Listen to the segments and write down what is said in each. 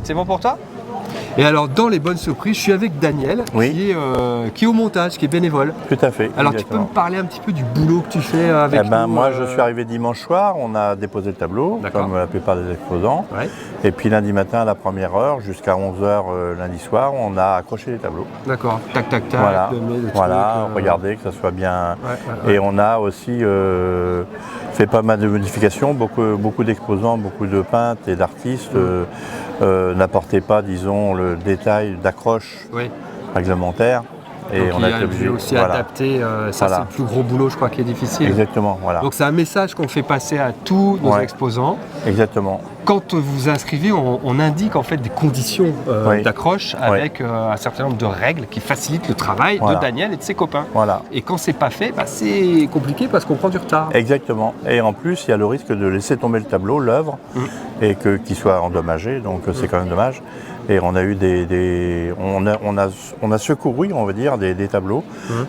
C'est bon pour toi? Et alors, dans les bonnes surprises, je suis avec Daniel, Oui. qui est au montage, qui est bénévole. Tout à fait. Alors, exactement. tu peux me parler un petit peu du boulot que tu fais avec nous Moi, je suis arrivé dimanche soir, on a déposé le tableau, D'accord. comme la plupart des exposants. Ouais. Et puis lundi matin, à la première heure, jusqu'à 11h lundi soir, on a accroché les tableaux. D'accord, tac, tac, tac. Voilà, le voilà, truc, regardez que ça soit bien. Ouais. Et on a aussi fait pas mal de modifications, beaucoup d'exposants, beaucoup de peintres et d'artistes n'apportaient pas, disons, le détail d'accroche Oui. réglementaire. Et Donc, on a il été obligé. aussi adapter, ça Voilà. c'est le plus gros boulot je crois qui est difficile. Exactement, voilà. Donc c'est un message qu'on fait passer à tous nos Ouais. exposants. Exactement. Quand vous vous inscrivez, on indique en fait des conditions Oui. d'accroche avec un certain nombre de règles qui facilitent le travail Voilà. de Daniel et de ses copains. Voilà. Et quand c'est pas fait, c'est compliqué parce qu'on prend du retard. Exactement. Et en plus, il y a le risque de laisser tomber le tableau, l'œuvre, et qu'il soit endommagé. Donc c'est quand même dommage. Et on a eu on a secouru, on va dire, des tableaux,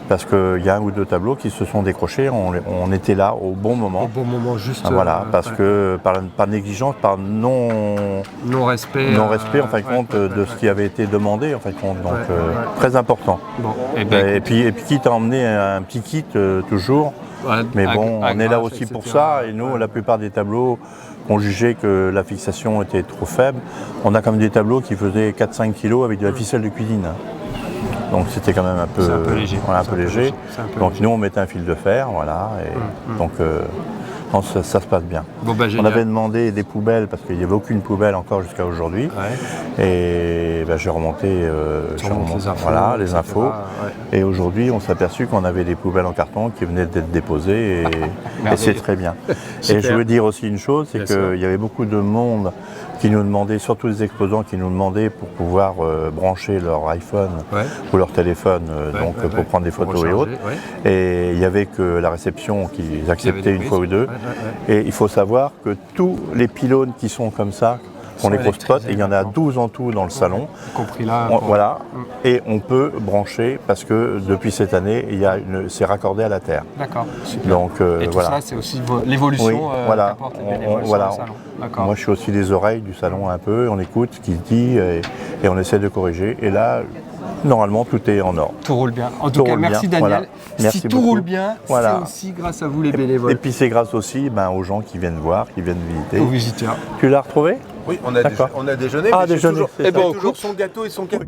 parce qu'il y a un ou deux tableaux qui se sont décrochés. On était là au bon moment. Au bon moment, juste. Voilà, parce que par négligence, par non-respect, en fin de compte, de ce qui avait été demandé, en fin de compte. Donc très important. Bon. Et puis quitte à emmener un petit kit toujours. Mais bon, on est là aussi pour ça. Et nous, la plupart des tableaux qu'on jugeait que la fixation était trop faible, on a quand même des tableaux qui faisaient 4-5 kg avec de la ficelle de cuisine. Donc c'était quand même un peu léger. Voilà, un peu léger. Donc nous, on mettait un fil de fer, voilà. Et donc non, ça se passe bien. Bon, on avait demandé des poubelles parce qu'il n'y avait aucune poubelle encore jusqu'à aujourd'hui. Ouais. Et j'ai remonté, les infos. Et aujourd'hui, on s'est aperçu qu'on avait des poubelles en carton qui venaient d'être déposées et c'est très bien. Et je veux dire aussi une chose, c'est qu'il y avait beaucoup de monde qui nous demandait, surtout les exposants qui nous demandaient pour pouvoir brancher leur iPhone ou leur téléphone, pour prendre des photos et autres. Et il n'y avait que la réception qui acceptait une fois ou deux. Et il faut savoir que tous les pylônes qui sont comme ça, qu'on les gros spots, et il y en a 12 en tout dans le salon. Compris là. Voilà. Et on peut brancher parce que depuis cette année, c'est raccordé à la terre. D'accord. Donc et tout ça, c'est aussi l'évolution qu'apportent les bénévoles sur le salon. Moi, je suis aussi les oreilles du salon un peu. On écoute ce qu'il dit et on essaie de corriger. Et là, normalement, tout est en ordre. Tout roule bien. En tout cas, merci Daniel. Voilà. Merci si beaucoup. tout roule bien, c'est aussi grâce à vous les bénévoles. Et puis c'est grâce aussi aux gens qui viennent voir, qui viennent visiter. Aux visiteurs. Tu l'as retrouvé? Oui, on a déjeuné. Déjeuné. Toujours son gâteau et son café.